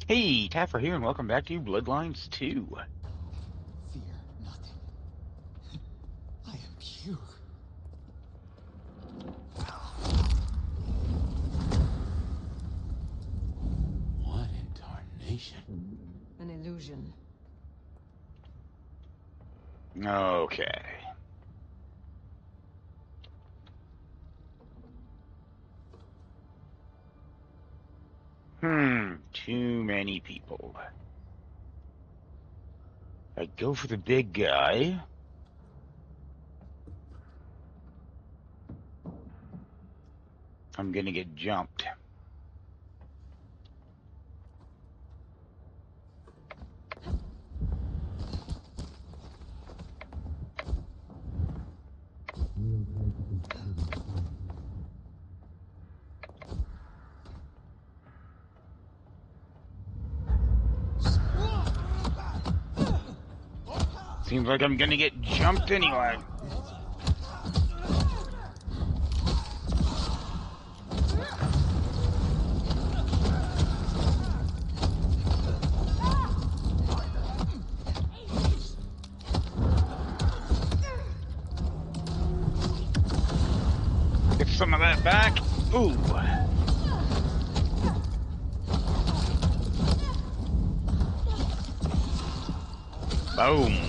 Hey, Taffer here, and welcome back to Bloodlines 2. Fear nothing. I am pure. What in tarnation? An illusion. Okay. Too many people. I go for the big guy. I'm gonna get jumped. Seems like I'm gonna get jumped anyway. Get some of that back. Ooh. Boom.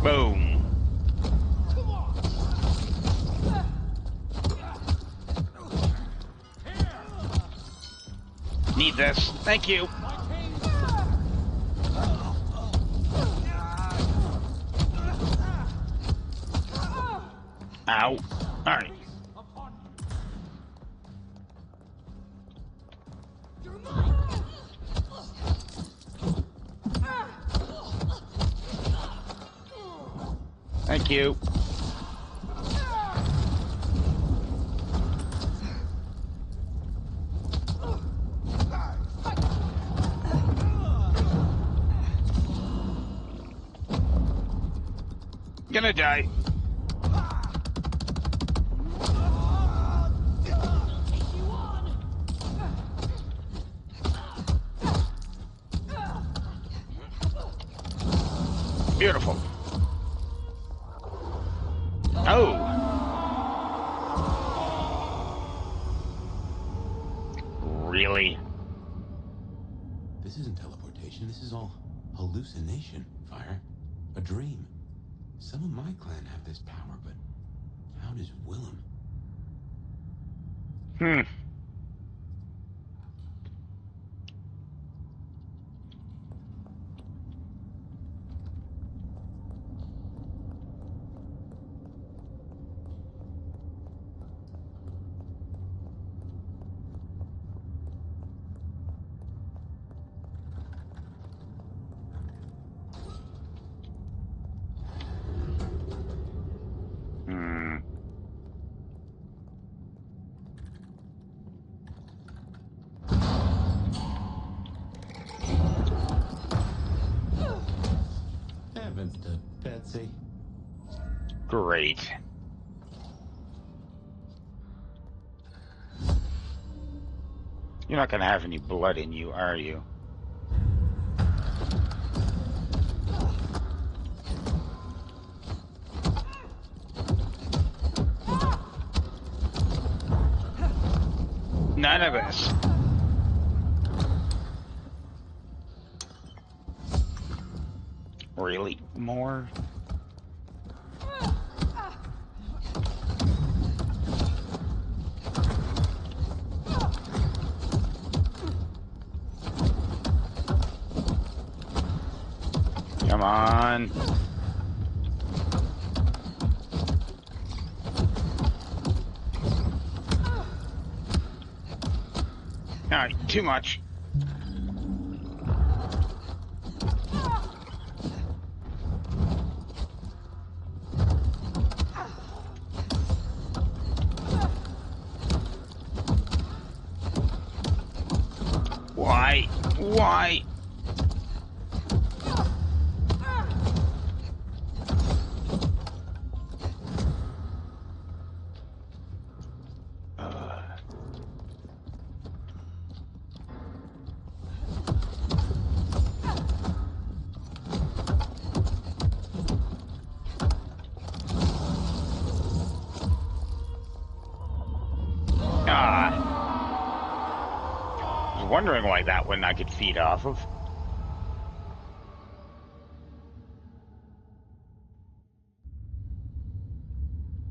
Boom. Need this. Thank you. Ow. Alright. Thank you. Gonna die. Beautiful. Oh. Really? This isn't teleportation. This is all hallucination, Fire. A dream. Some of my clan have this power, but how does Willem? Heavens to Betsy. Great. You're not gonna have any blood in you, are you? None of us. Really? More? Come on. Alright, too much. Why? Why? Why? I was wondering why that one I could feed off of.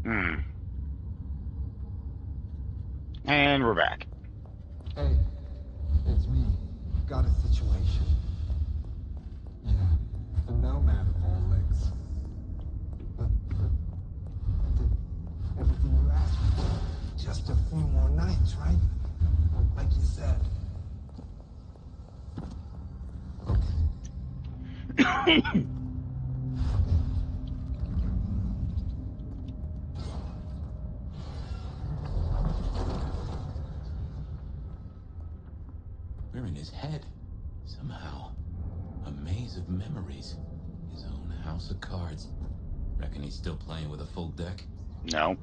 Hmm. And we're back. Hey, it's me. Got a situation. Yeah, the nomad of all legs. But I did everything you asked for. Just a few more nights, right? Like you said. Okay. We're in his head. Somehow. A maze of memories. His own house of cards. Reckon he's still playing with a full deck? No.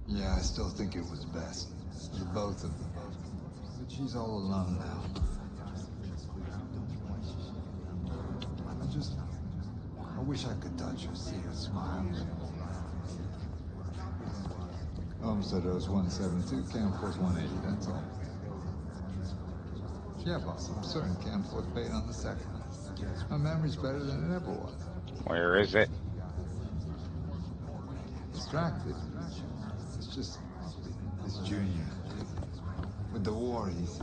Yeah, I still think it was best. For both of them. But she's all alone now. I wish I could touch her, see her smile. Homesteaders 172, Camp Force 180, that's all. Yeah, boss, I'm certain Camp Force paid on the second. My memory's better than it ever was. Where is it? Distracted. It's just this junior. With the war, he's...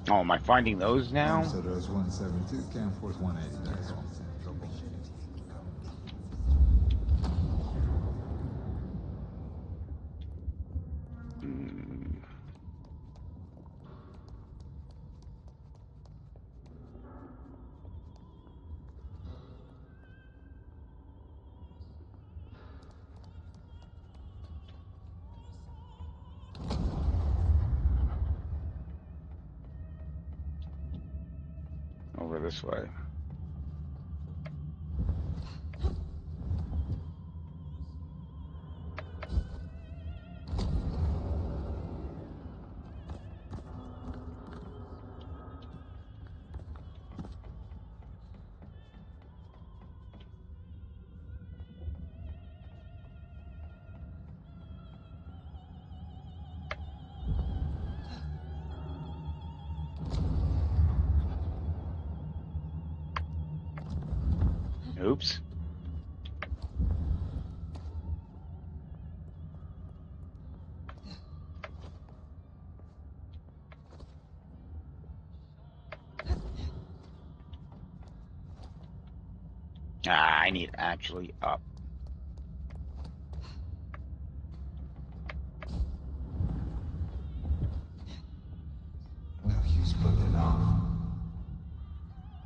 Oh, am I finding those now? Homesteaders 172, Camp Force 180, that's all. Hmm. Over this way. Oops. I need actually up. No use putting it off.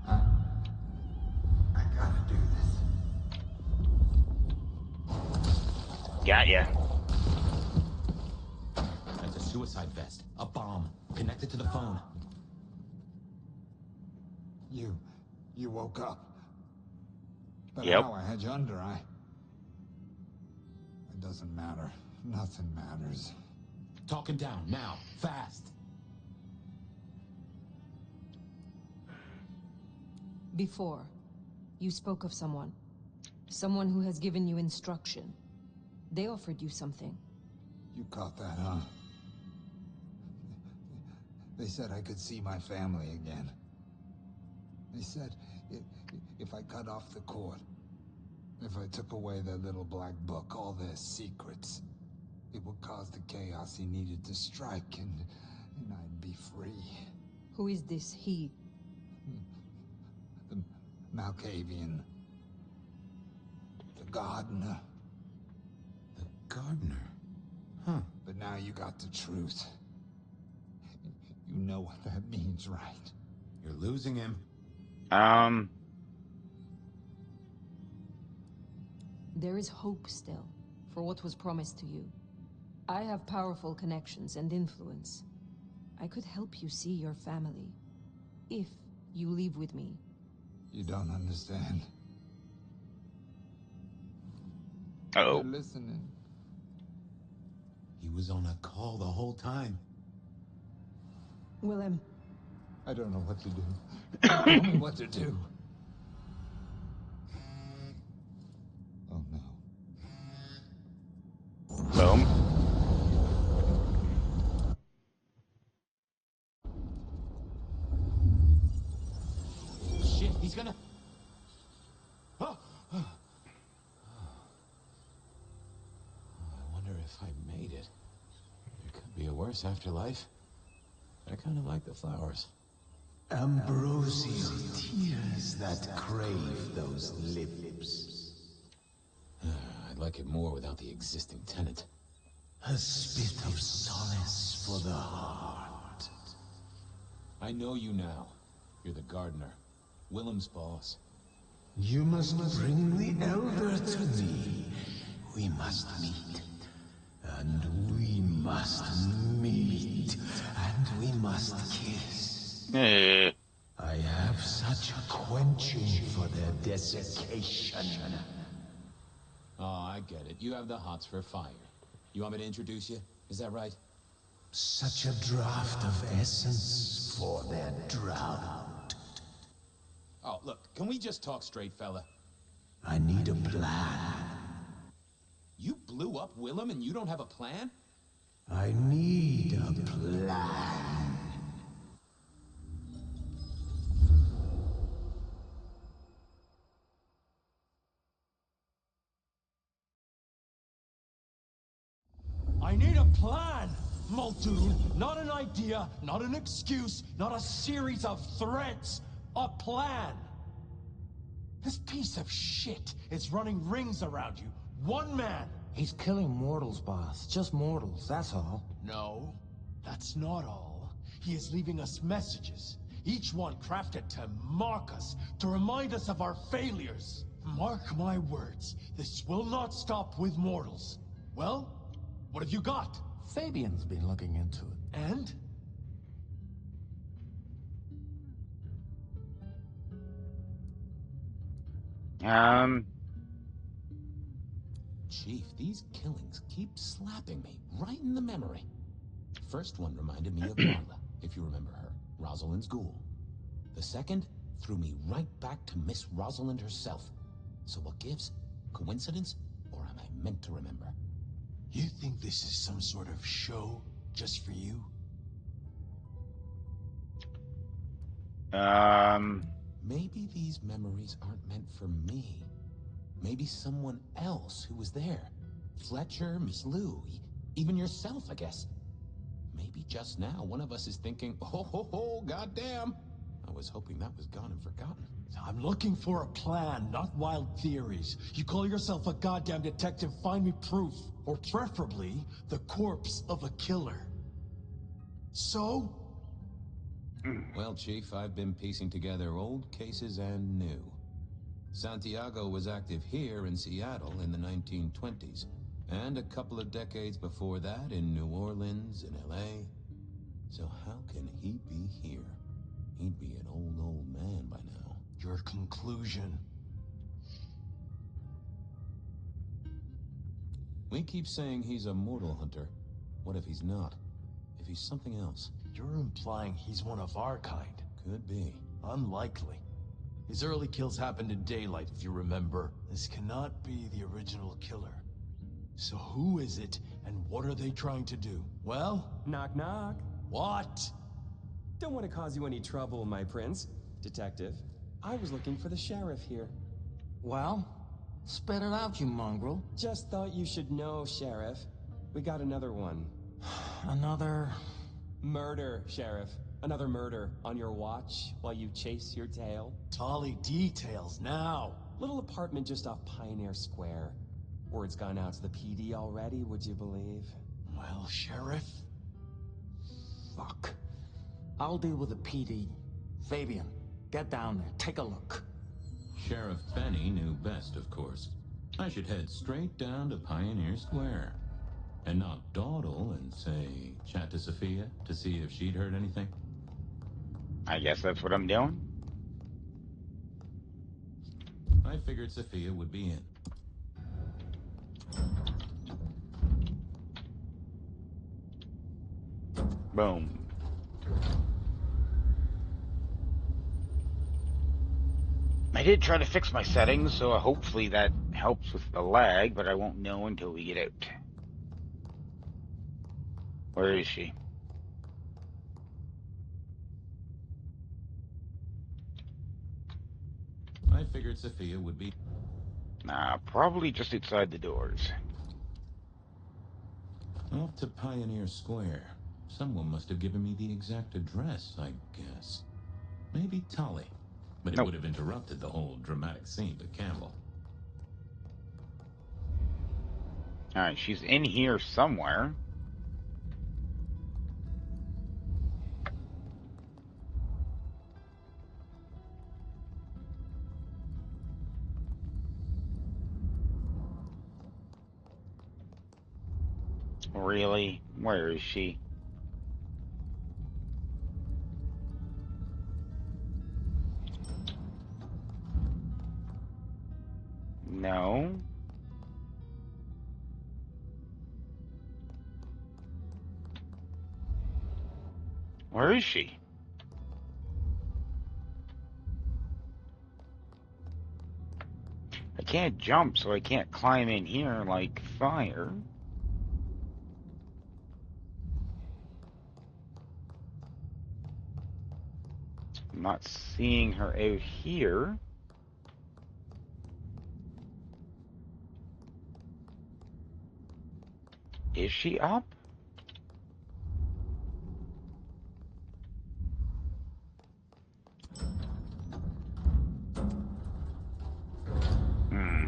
I gotta do this. Got ya. That's a suicide vest. A bomb. Connected to the phone. You woke up. But Yep. how I had you under, It doesn't matter. Nothing matters. Talk him down, now. Fast. Before, you spoke of someone. Someone who has given you instruction. They offered you something. You caught that, huh? They said I could see my family again. They said if I cut off the cord, if I took away their little black book, all their secrets, it would cause the chaos he needed to strike, and I'd be free. Who is this he? Malkavian. The gardener. The gardener? Huh. But now you got the truth. You know what that means, right? You're losing him. There is hope still, for what was promised to you. I have powerful connections and influence. I could help you see your family, if you leave with me. You don't understand. Uh-oh. You're listening. He was on a call the whole time. Willem. I don't know what to do. Tell me what to do. Oh no. Boom. Shit, he's gonna... Oh. I wonder if I made it. There could be a worse afterlife. I kind of like the flowers. Ambrosial tears that crave those lips. I'd like it more without the existing tenant. A spit of solace for the heart. I know you now. You're the gardener. Willem's boss. You must bring the elder to me. We must meet. And we must meet. And we must kiss. Eh. I have such a quenching for their desiccation. Oh, I get it. You have the hots for fire. You want me to introduce you? Is that right? Such a draught of essence for their drought. Oh, look, can we just talk straight, fella? I need a plan. You blew up Willem and you don't have a plan? I need a plan. I need a plan, Muldoon. Not an idea, not an excuse, not a series of threats. A plan. This piece of shit is running rings around you. One man. He's killing mortals, boss. Just mortals, that's all. No, that's not all. He is leaving us messages. Each one crafted to mark us, to remind us of our failures. Mark my words, this will not stop with mortals. Well, what have you got? Fabian's been looking into it. And? Chief, these killings keep slapping me right in the memory. First one reminded me of Marla, if you remember her, Rosalind's ghoul. The second threw me right back to Miss Rosalind herself. So what gives? Coincidence? Or am I meant to remember? You think this is some sort of show just for you? Maybe these memories aren't meant for me. Maybe someone else who was there. Fletcher, Miss Lou, even yourself, I guess. Maybe just now one of us is thinking, oh, goddamn. I was hoping that was gone and forgotten. I'm looking for a plan, not wild theories. You call yourself a goddamn detective, find me proof. Or preferably, the corpse of a killer. So? Well, Chief, I've been piecing together old cases and new. Santiago was active here in Seattle in the 1920s, and a couple of decades before that in New Orleans and LA. So how can he be here? He'd be an old man by now. Your conclusion. We keep saying he's a mortal hunter. What if he's not? If he's something else? You're implying he's one of our kind. Could be. Unlikely. His early kills happened in daylight, if you remember. This cannot be the original killer. So who is it, and what are they trying to do? Well? Knock knock. What? Don't want to cause you any trouble, my prince. Detective, I was looking for the sheriff here. Well, spit it out, you mongrel. Just thought you should know, Sheriff. We got another one. Another... Murder, Sheriff. Another murder on your watch while you chase your tail? Tolly details now. Little apartment just off Pioneer Square. Word's gone out to the PD already, would you believe? Well, Sheriff, Fuck. I'll deal with the PD. Fabian, get down there, take a look. Sheriff Benny knew best, of course. I should head straight down to Pioneer Square. And not dawdle and say, chat to Sophia to see if she'd heard anything. I guess that's what I'm doing. I figured Sophia would be in. Boom. I did try to fix my settings, so hopefully that helps with the lag, but I won't know until we get out. Where is she? I figured Sophia would be. Nah, probably just outside the doors. Off to Pioneer Square. Someone must have given me the exact address, I guess. Maybe Tolly. But it Nope. would have interrupted the whole dramatic scene with Campbell. Alright, she's in here somewhere. Really? Where is she? No. Where is she? I can't jump, so I can't climb in here like fire. I'm not seeing her out here. Is she up? Hmm.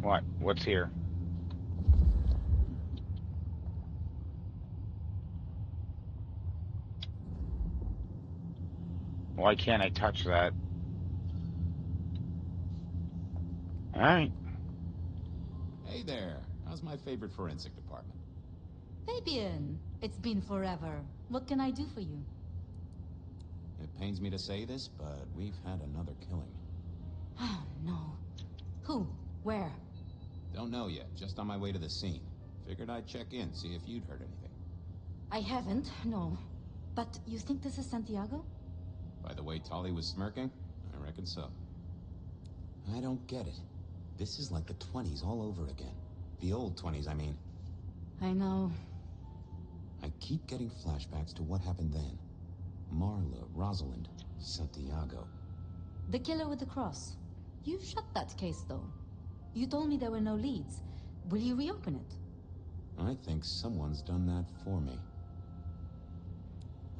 What? What's here? Why can't I touch that? Alright. Hey there. How's my favorite forensic department? Fabian, it's been forever. What can I do for you? It pains me to say this, but we've had another killing. Oh, no. Who? Where? Don't know yet. Just on my way to the scene. Figured I'd check in, see if you'd heard anything. I haven't, no. But you think this is Santiago? By the way Tolly was smirking, I reckon so. I don't get it. This is like the 20s all over again. The old 20s, I mean. I know. I keep getting flashbacks to what happened then. Marla, Rosalind, Santiago. The killer with the cross. You shut that case, though. You told me there were no leads. Will you reopen it? I think someone's done that for me.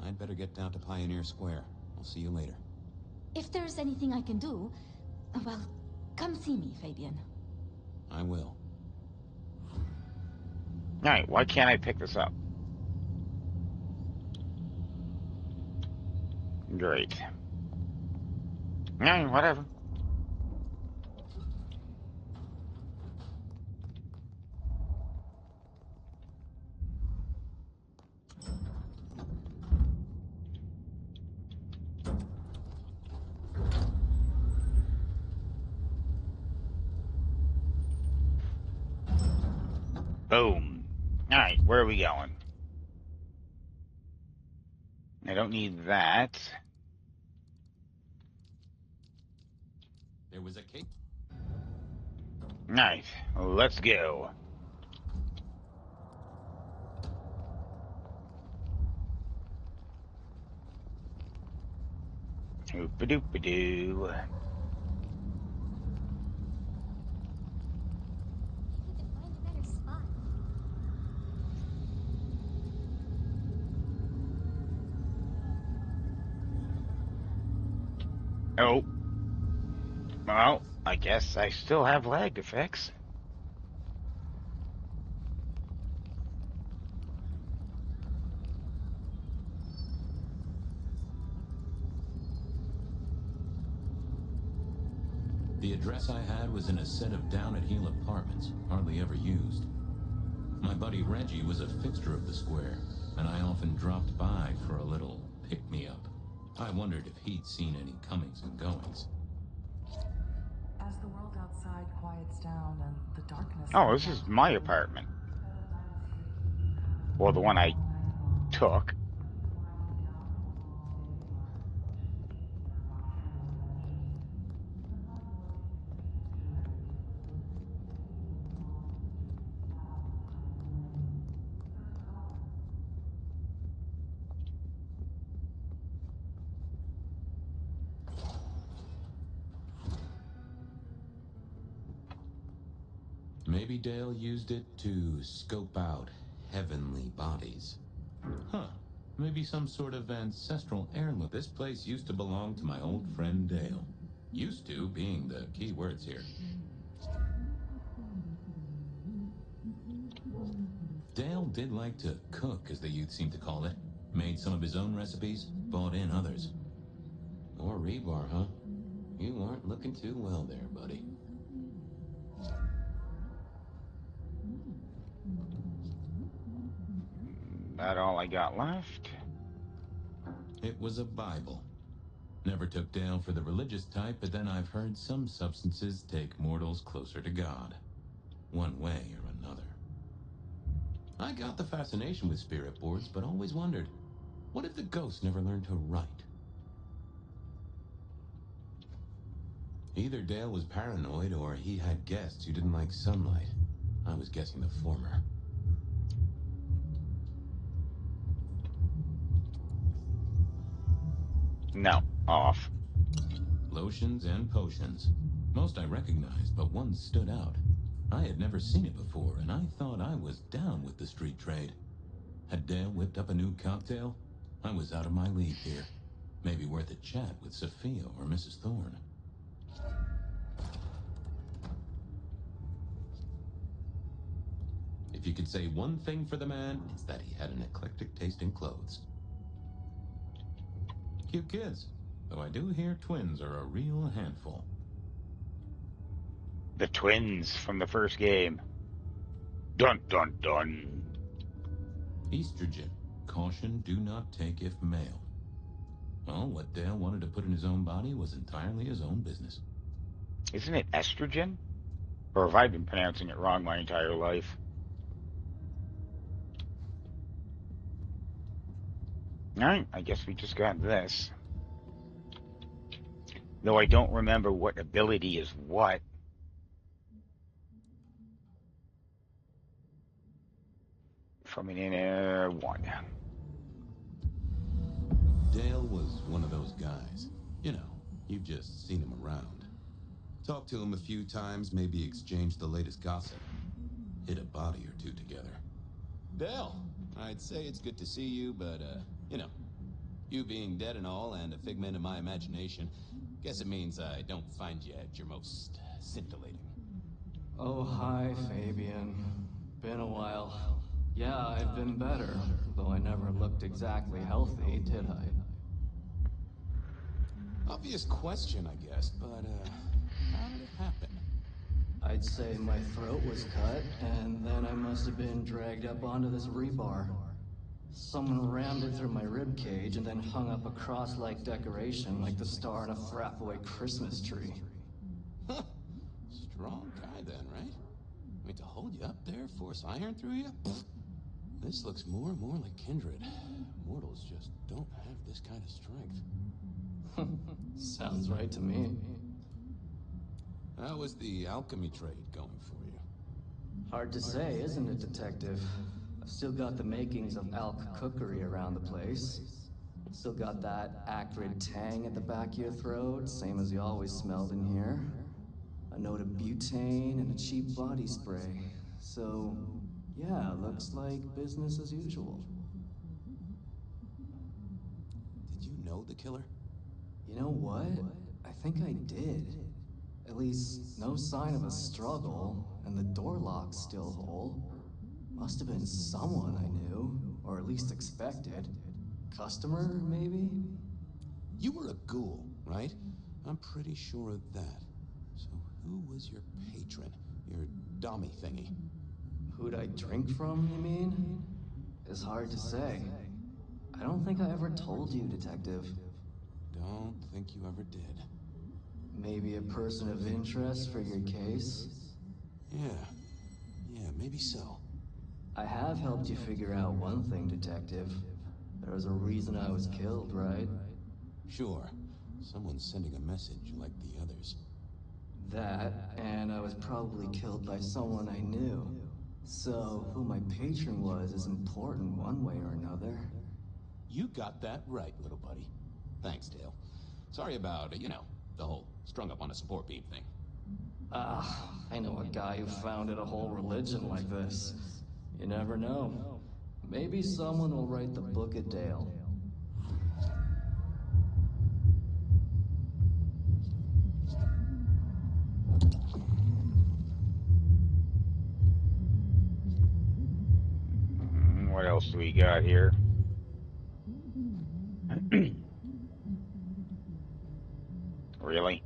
I'd better get down to Pioneer Square. I'll see you later. If there's anything I can do, well, come see me, Fabian. I will. Alright, why can't I pick this up? Great. Alright, whatever. Boom. Alright, where are we going? I don't need that. There was a case. Alright, let's go. Oop-a-doop-a-doo. Oh, well, I guess I still have lag effects. The address I had was in a set of down-at-heel apartments, hardly ever used. My buddy Reggie was a fixture of the square, and I often dropped by for a little pick-me-up. I wondered if he'd seen any comings and goings. As the world outside quiets down and the darkness Oh, comes this out is to my view, apartment. Well, the one I took. Maybe Dale used it to scope out heavenly bodies. Huh. Maybe some sort of ancestral heirloom. This place used to belong to my old friend Dale. Used to being the key words here. Dale did like to cook, as the youth seem to call it. Made some of his own recipes, bought in others. More rebar, huh? You aren't looking too well there, buddy. That all I got left. It was a Bible. Never took Dale for the religious type, but then I've heard some substances take mortals closer to God. One way or another. I got the fascination with spirit boards, but always wondered, what if the ghosts never learned to write? Either Dale was paranoid or he had guests who didn't like sunlight. I was guessing the former. No, off. Lotions and potions. Most I recognized, but one stood out. I had never seen it before, and I thought I was down with the street trade. Had Dale whipped up a new cocktail? I was out of my league here. Maybe worth a chat with Sophia or Mrs. Thorne. If you could say one thing for the man, it's that he had an eclectic taste in clothes. Cute kids, though I do hear twins are a real handful. The twins from the first game. Dun dun dun. Estrogen. Caution, do not take if male. Well, what Dale wanted to put in his own body was entirely his own business. Isn't it estrogen? Or have I been pronouncing it wrong my entire life? Alright, I guess we just got this. Though I don't remember what ability is what. From an inner one. Dale was one of those guys. You know, you've just seen him around. Talked to him a few times, maybe exchanged the latest gossip. Hit a body or two together. Dale, I'd say it's good to see you, but, you know, you being dead and all and a figment of my imagination, guess it means I don't find you at your most scintillating. Oh, hi, Fabian. Been a while. Yeah, I've been better, though I never looked exactly healthy, did I? Obvious question, I guess, but, how did it happen? I'd say my throat was cut, and then I must have been dragged up onto this rebar. Someone rammed it through my rib cage and then hung up a cross-like decoration like the star on a frat-boy Christmas tree. Huh. Strong guy then, right? I mean, to hold you up there, force iron through you? This looks more and more like kindred. Mortals just don't have this kind of strength. Sounds right to me. How was the alchemy trade going for you? Hard to say, isn't it, Detective? I've still got the makings of alch cookery around the place. Still got that acrid tang at the back of your throat, same as you always smelled in here. A note of butane and a cheap body spray. So, yeah, looks like business as usual. Did you know the killer? You know what? I think I did. At least, no sign of a struggle, and the door lock's still whole. Must have been someone I knew, or at least expected. Customer, maybe? You were a ghoul, right? I'm pretty sure of that. So who was your patron? Your dummy thingy? Who'd I drink from, you mean? It's hard to say. I don't think I ever told you, Detective. Don't think you ever did. Maybe a person of interest for your case? Yeah, maybe so. I have helped you figure out one thing, Detective. There was a reason I was killed, right? Sure. Someone's sending a message like the others. That, and I was probably killed by someone I knew. So, who my patron was is important one way or another. You got that right, little buddy. Thanks, Dale. Sorry about, the whole strung up on a support beam thing. I know a guy who founded a whole religion like this. You never know. Maybe someone will write the Book of Dale. What else do we got here? Really?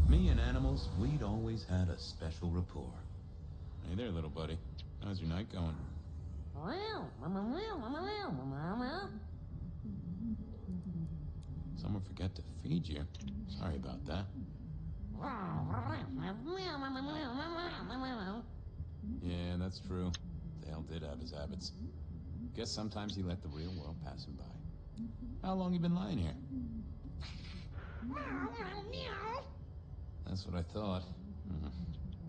Me and animals, we'd always had a special rapport. Hey there, little buddy. How's your night going? Someone forgot to feed you. Sorry about that. Yeah, that's true. Dale did have his habits. Guess sometimes he let the real world pass him by. How long you been lying here? That's what I thought.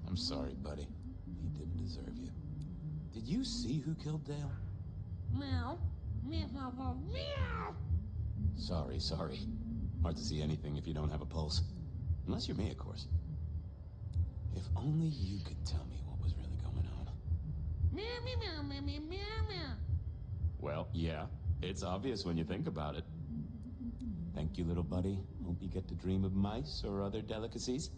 I'm sorry, buddy. He didn't deserve you. Did you see who killed Dale? Sorry. Hard to see anything if you don't have a pulse. Unless you're me, of course. If only you could tell me what was really going on. Well, yeah. It's obvious when you think about it. Thank you, little buddy. Hope you get to dream of mice or other delicacies.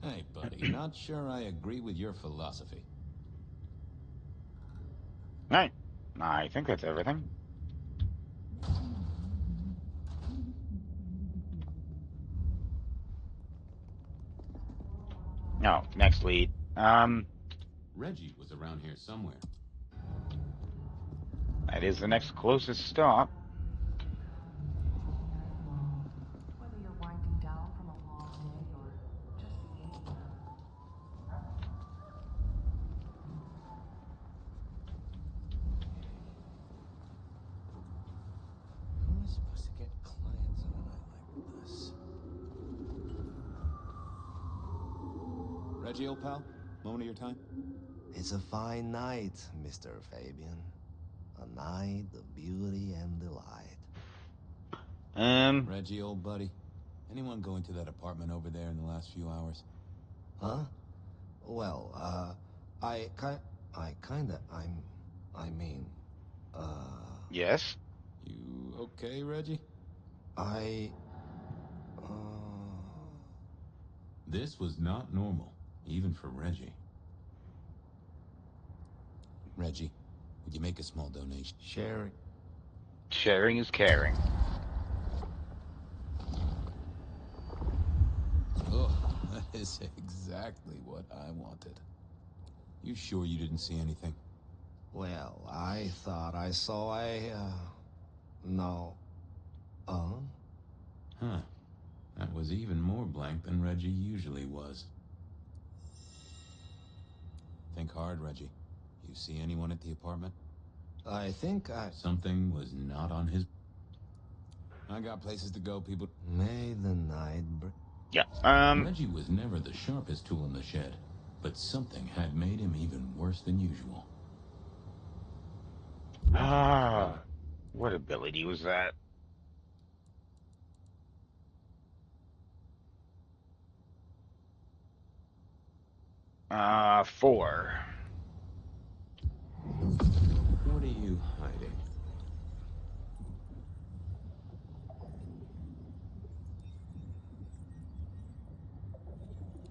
Hey, buddy, not sure I agree with your philosophy. Right. I think that's everything. No, next lead. Reggie was around here somewhere. That is the next closest stop. Whether you're winding down from a long day or just beginning one. How am I supposed to get clients on a night like this? Reggie, old pal, moment of your time? It's a fine night, Mr. Fabian. A night of beauty and delight. Reggie, old buddy. Anyone go into that apartment over there in the last few hours? Huh? Well, I mean, Yes? You okay, Reggie? This was not normal, even for Reggie. Reggie, would you make a small donation? Sharing is caring. Oh, that is exactly what I wanted. You sure you didn't see anything? well, I thought I saw no. Huh. That was even more blank than Reggie usually was. Think hard, Reggie. You see anyone at the apartment? I think Something was not on his... I got places to go, people. May the night Yeah. Reggie was never the sharpest tool in the shed, but something had made him even worse than usual. What ability was that? 4. What are you hiding?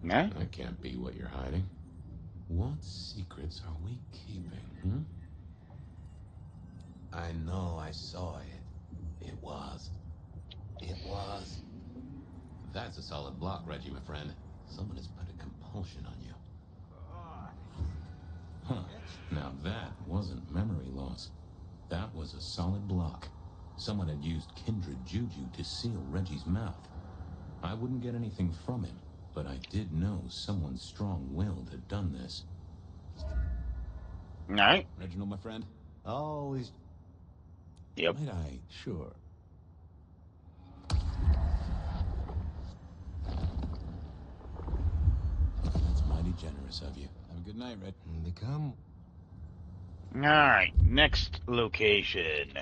Nah? That can't be what you're hiding. What secrets are we keeping, hmm? I know I saw it. It was. That's a solid block, Reggie, my friend. Someone has put a compulsion on you. Huh. Now that wasn't memory loss. That was a solid block. Someone had used kindred juju to seal Reggie's mouth. I wouldn't get anything from him, but I did know someone strong-willed had done this. Alright. Reginald, my friend? Always. Yep. Might I? Sure. That's mighty generous of you. Have a good night, Red. Become. Alright, next location.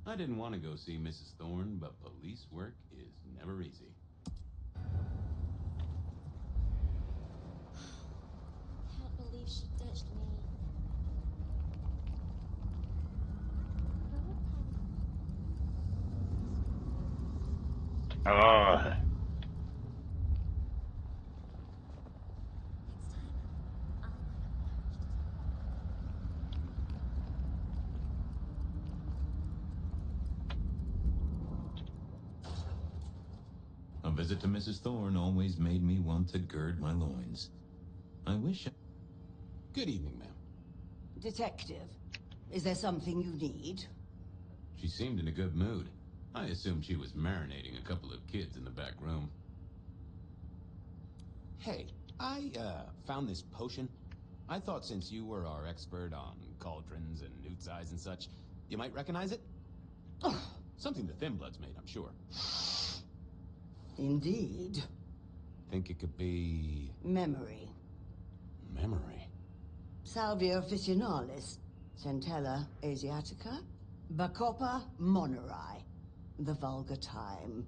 I didn't want to go see Mrs. Thorne, but police work is never easy. Can't believe she ditched me. Oh. A visit to Mrs. Thorne always made me want to gird my loins. I wish I... Good evening, ma'am. Detective, is there something you need? She seemed in a good mood. I assumed she was marinating a couple of kids in the back room. Hey, I found this potion. I thought since you were our expert on cauldrons and newt's eyes and such, you might recognize it? Something the Thin Bloods made, I'm sure. Indeed. Think it could be... Memory. Memory? Salvia officinalis, Centella asiatica, Bacopa moneri, the vulgar time,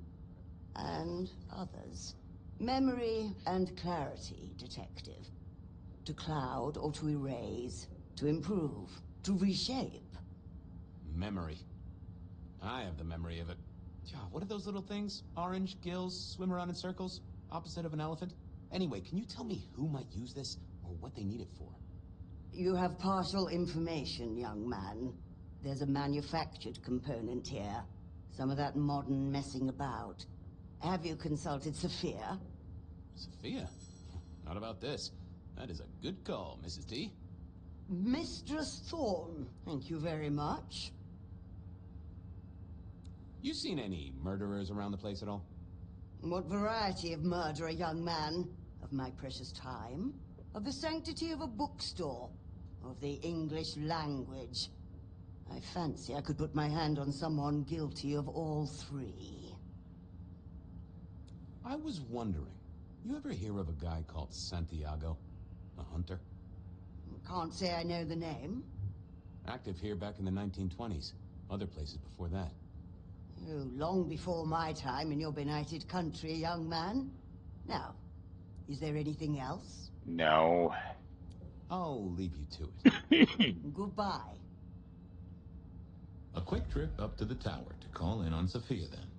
and others. Memory and clarity, detective. To cloud or to erase, to improve, to reshape. Memory. I have the memory of it. What are those little things? Orange gills, swim around in circles, opposite of an elephant? Anyway, can you tell me who might use this, or what they need it for? You have partial information, young man. There's a manufactured component here. Some of that modern messing about. Have you consulted Sophia? Sophia? Not about this. That is a good call, Mrs. T. Mistress Thorne, thank you very much. You seen any murderers around the place at all? What variety of murderer, young man? Of my precious time? Of the sanctity of a bookstore? Of the English language? I fancy I could put my hand on someone guilty of all three. I was wondering, you ever hear of a guy called Santiago? A hunter? Can't say I know the name. Active here back in the 1920s. Other places before that. Oh, long before my time in your benighted country, young man. Now, is there anything else? No. I'll leave you to it. Goodbye. A quick trip up to the tower to call in on Sophia, then.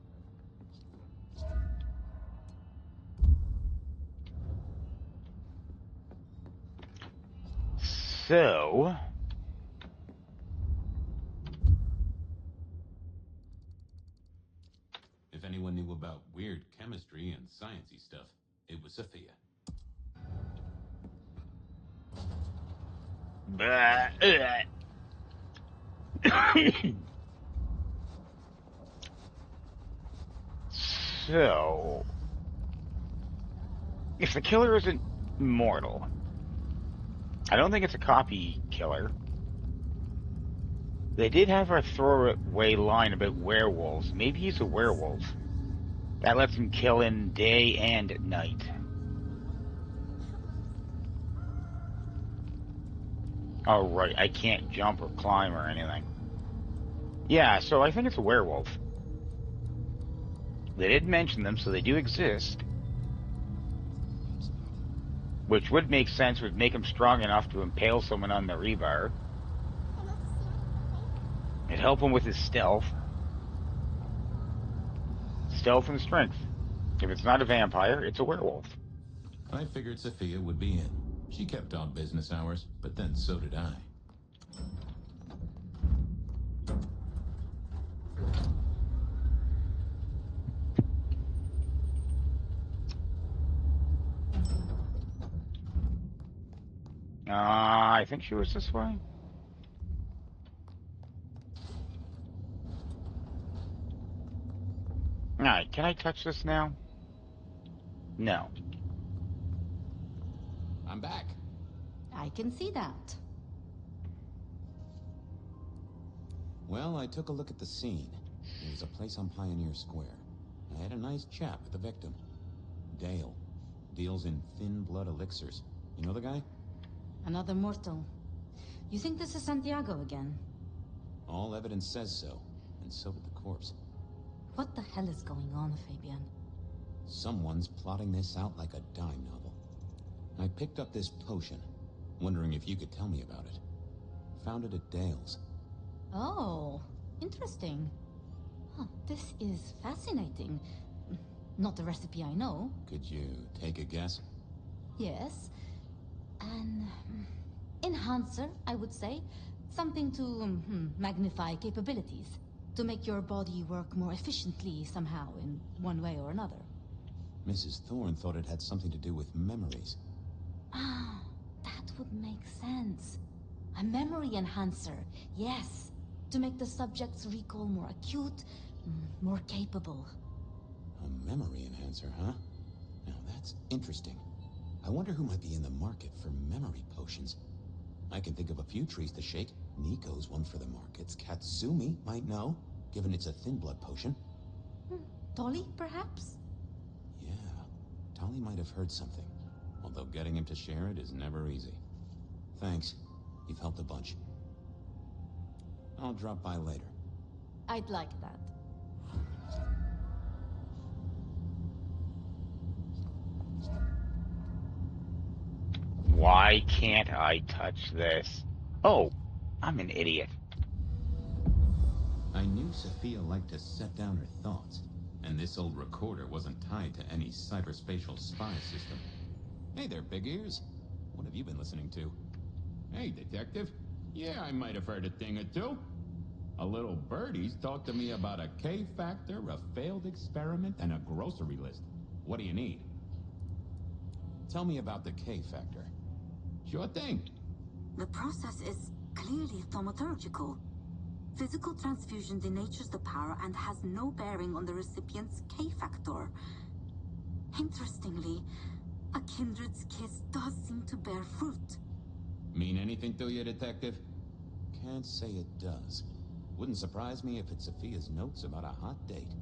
So... If anyone knew about weird chemistry and sciencey stuff, it was Sophia. So... If the killer isn't mortal, I don't think it's a copy killer. They did have a throwaway line about werewolves. Maybe he's a werewolf. That lets him kill in day and night. Oh, right. I can't jump or climb or anything. Yeah, so I think it's a werewolf. They did mention them, so they do exist. Which would make sense, would make him strong enough to impale someone on the rebar. It'd help him with his stealth. Stealth and strength. If it's not a vampire, it's a werewolf. I figured Sophia would be in. She kept on business hours, but then so did I. I think she was this way. Alright, can I touch this now? No. I'm back. I can see that. Well, I took a look at the scene. It was a place on Pioneer Square. I had a nice chat with the victim. Dale. Deals in thin blood elixirs. You know the guy? Another mortal. You think this is Santiago again? All evidence says so, and so did the corpse. What the hell is going on, Fabian? Someone's plotting this out like a dime novel. I picked up this potion, wondering if you could tell me about it. Found it at Dale's. Oh, interesting. Huh, this is fascinating. Not a recipe I know. Could you take a guess? Yes. An enhancer, I would say. Something to magnify capabilities. To make your body work more efficiently somehow, in one way or another. Mrs. Thorne thought it had something to do with memories. Ah, that would make sense. A memory enhancer, yes. To make the subject's recall more acute, more capable. A memory enhancer, huh? Now that's interesting. I wonder who might be in the market for memory potions. I can think of a few trees to shake. Nico's one for the markets. Katsumi might know, given it's a thin blood potion. Tolly, perhaps? Yeah, Tolly might have heard something. Although getting him to share it is never easy. Thanks. You've helped a bunch. I'll drop by later. I'd like that. Why can't I touch this? Oh, I'm an idiot. I knew Sophia liked to set down her thoughts, and this old recorder wasn't tied to any cyberspatial spy system. Hey there, big ears. What have you been listening to? Hey, detective. Yeah, I might have heard a thing or two. A little birdie's talked to me about a K-factor, a failed experiment, and a grocery list. What do you need? Tell me about the K-factor. Sure thing. The process is clearly thaumaturgical. Physical transfusion denatures the power and has no bearing on the recipient's K-factor. Interestingly, a kindred's kiss does seem to bear fruit. Mean anything to you, detective? Can't say it does. Wouldn't surprise me if it's Sophia's notes about a hot date.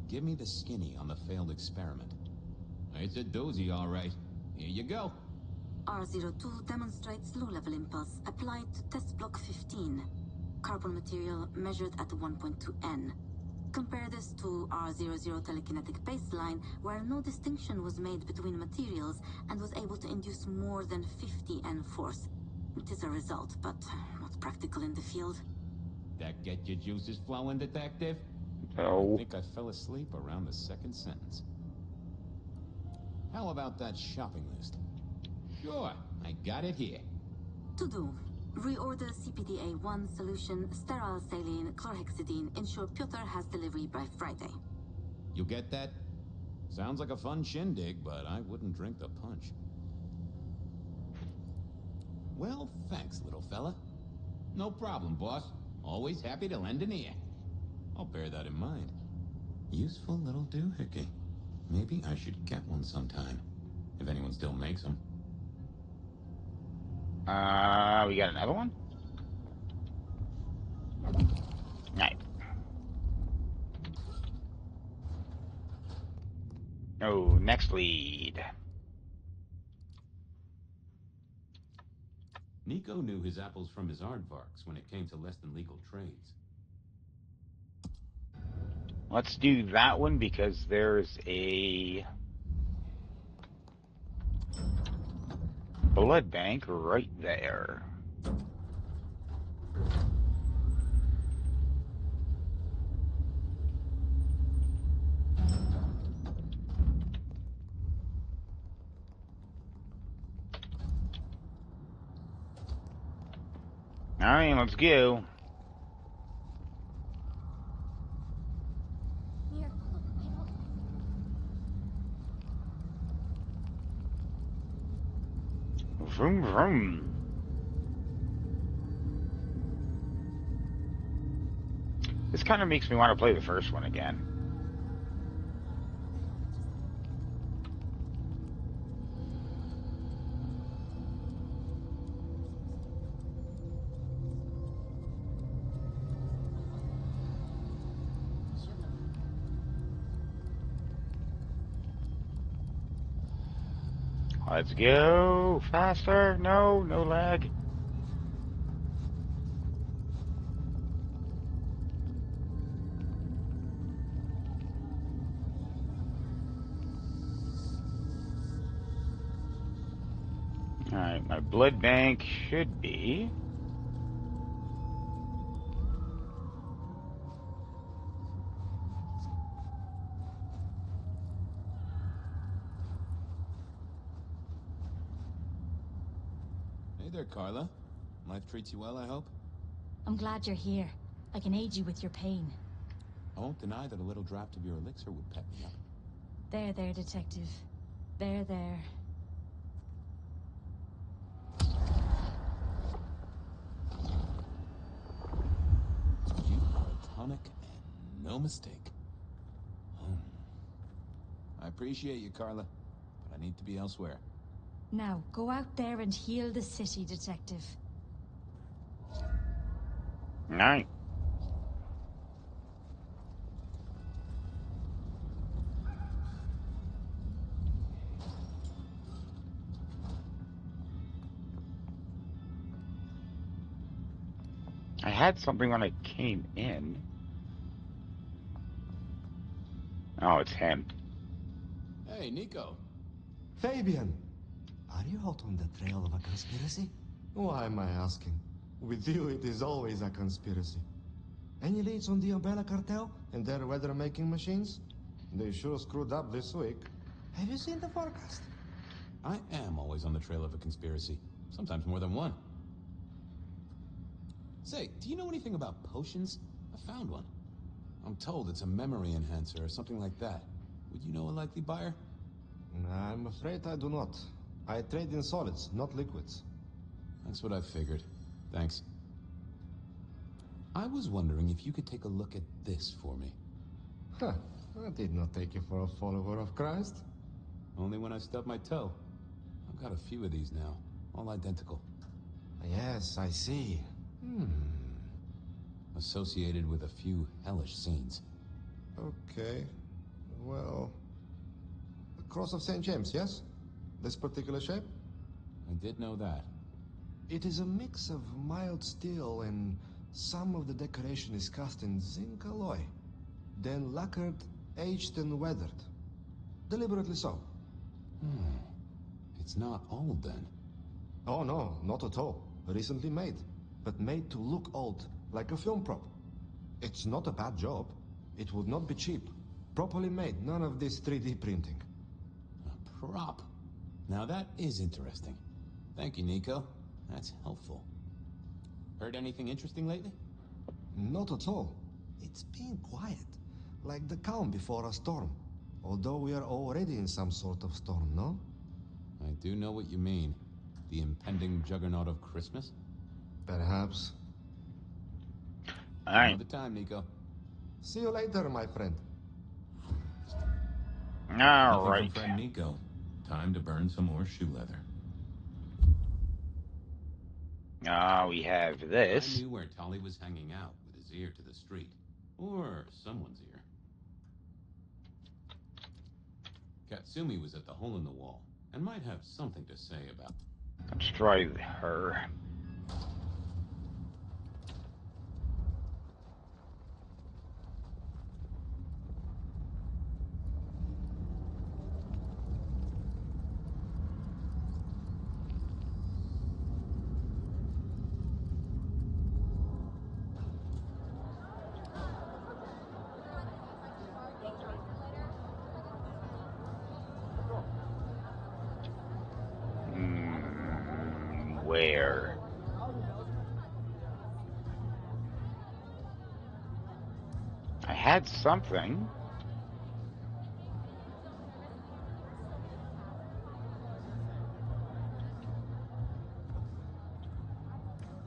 Give me the skinny on the failed experiment. It's a doozy, all right. Here you go. R02 demonstrates low-level impulse applied to test block 15. Carbon material measured at 1.2 N. Compare this to R00 telekinetic baseline, where no distinction was made between materials and was able to induce more than 50 N force. It is a result, but not practical in the field. That get your juices flowing, detective? No. I think I fell asleep around the second sentence. How about that shopping list? Sure, I got it here. To do. Reorder CPDA-1 solution, sterile saline, chlorhexidine. Ensure Piotr has delivery by Friday. You get that? Sounds like a fun shindig, but I wouldn't drink the punch. Well, thanks, little fella. No problem, boss. Always happy to lend an ear. I'll bear that in mind. Useful little doohickey. Maybe I should get one sometime, if anyone still makes them. We got another one? Oh, next lead. Nico knew his apples from his aardvarks when it came to less than legal trades. Let's do that one because there's a blood bank right there. All right, let's go. Here, I know. Vroom, vroom. This kind of makes me want to play the first one again. Let's go. Faster. No, no lag. All right, my blood bank should be. Hey there, Carla. Life treats you well, I hope? I'm glad you're here. I can aid you with your pain. I won't deny that a little draft of your elixir would pep me up. There, detective. There. You are a tonic and no mistake. I appreciate you, Carla, but I need to be elsewhere. Now, go out there and heal the city, detective. All right. I had something when I came in. Oh, it's him. Hey, Nico. Fabian! Are you out on the trail of a conspiracy? Why am I asking? With you, it is always a conspiracy. Any leads on the Umbrella Cartel and their weather-making machines? They sure screwed up this week. Have you seen the forecast? I am always on the trail of a conspiracy. Sometimes more than one. Say, do you know anything about potions? I found one. I'm told it's a memory enhancer or something like that. Would you know a likely buyer? I'm afraid I do not. I trade in solids, not liquids. That's what I figured. Thanks. I was wondering if you could take a look at this for me. Huh. I did not take you for a follower of Christ. Only when I stubbed my toe. I've got a few of these now, all identical. Yes, I see. Associated with a few hellish scenes. Okay. Well... The Cross of St. James, yes? This particular shape? I did know that. It is a mix of mild steel and some of the decoration is cast in zinc alloy. Then lacquered, aged and weathered. Deliberately so. It's not old then. Oh no, not at all. Recently made. But made to look old, like a film prop. It's not a bad job. It would not be cheap. Properly made, none of this 3D printing. A prop. Now that is interesting. Thank you, Nico. That's helpful. Heard anything interesting lately? Not at all. It's been quiet. Like the calm before a storm. Although we are already in some sort of storm, no? I do know what you mean. The impending juggernaut of Christmas? Perhaps. All right. Another time, Nico. See you later, my friend. All Nothing right. from friend Nico. Time to burn some more shoe leather. We have this. I knew where Tolly was hanging out with his ear to the street. Or someone's ear. Katsumi was at the hole in the wall, and might have something to say about... Let's try her. Where? I had something.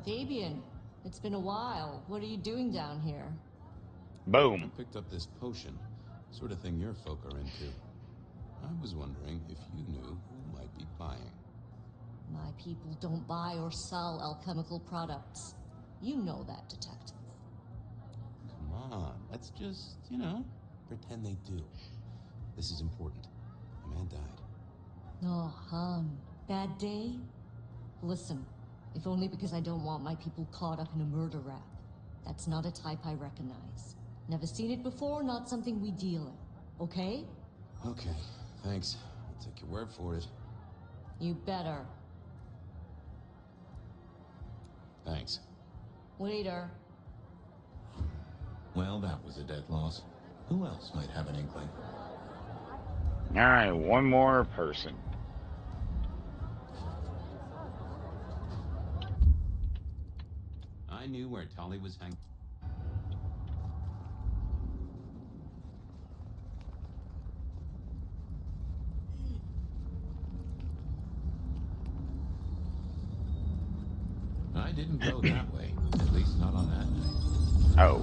Fabian, it's been a while. What are you doing down here? Boom. I picked up this potion. Sort of thing your folk are into. I was wondering if you knew who might be buying. My people don't buy or sell alchemical products. You know that, detective. Come on, let's just, pretend they do. This is important. A man died. Oh, bad day? Listen, if only because I don't want my people caught up in a murder rap. That's not a type I recognize. Never seen it before, not something we deal in. Okay? Okay, thanks. I'll take your word for it. You better. Thanks. Later. Well, that was a dead loss. Who else might have an inkling? Alright, one more person. I knew where Tolly was hanging. I didn't go that way. At least not on that night. Oh.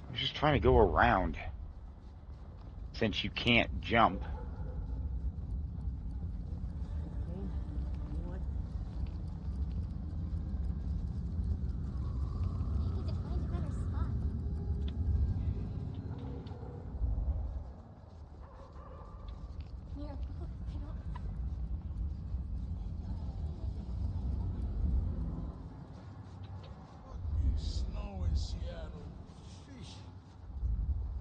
I was just trying to go around. Since you can't jump. Snow in Seattle. Fish.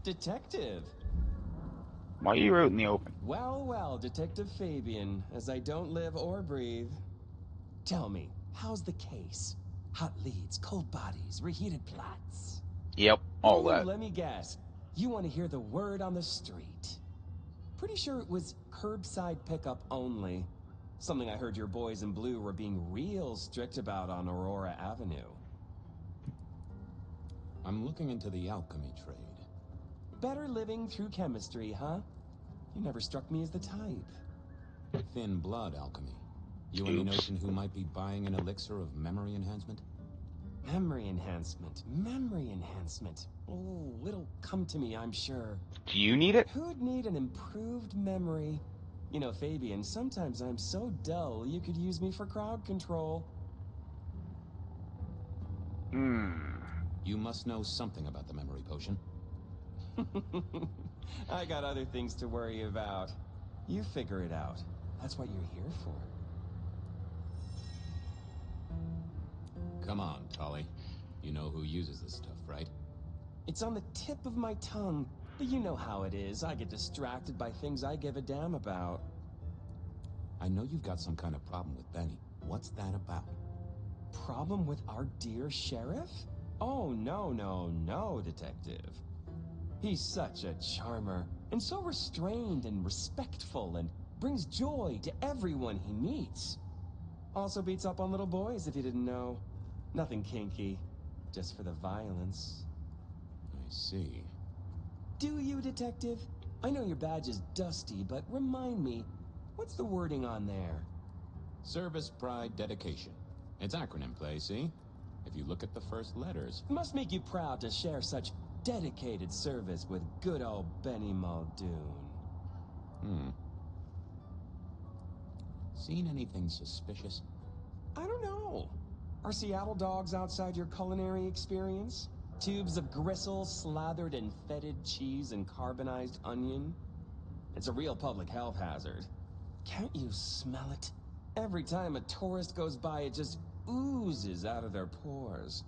Detective. Why are you out in the open? Well, well, Detective Fabian, as I don't live or breathe. Tell me, how's the case? Hot leads, cold bodies, reheated plots. Yep, all Ooh, that. let me guess. You want to hear the word on the street. Pretty sure it was curbside pickup only. Something I heard your boys in blue were being real strict about on Aurora Avenue. I'm looking into the alchemy trade. Better living through chemistry, huh? You never struck me as the type. Thin blood alchemy. You any Oops. notion who might be buying an elixir of memory enhancement? Memory enhancement. Memory enhancement. Oh, it'll come to me, I'm sure. Do you need it? Who'd need an improved memory? You know, Fabian, sometimes I'm so dull you could use me for crowd control. You must know something about the memory potion. I got other things to worry about. You figure it out. That's what you're here for. Come on, Tolly. You know who uses this stuff, right? It's on the tip of my tongue, but you know how it is. I get distracted by things I give a damn about. I know you've got some kind of problem with Benny. What's that about? Problem with our dear sheriff? Oh, no, Detective. He's such a charmer, and so restrained and respectful, and brings joy to everyone he meets. Also beats up on little boys, if you didn't know. Nothing kinky, just for the violence. I see. Do you, Detective? I know your badge is dusty, but remind me, what's the wording on there? Service, pride, dedication. It's acronym play, see? If you look at the first letters... Must make you proud to share such dedicated service with good old Benny Muldoon. Seen anything suspicious? I don't know. Are Seattle dogs outside your culinary experience? Tubes of gristle slathered in fetid cheese and carbonized onion. It's a real public health hazard. Can't you smell it? Every time a tourist goes by, it just oozes out of their pores.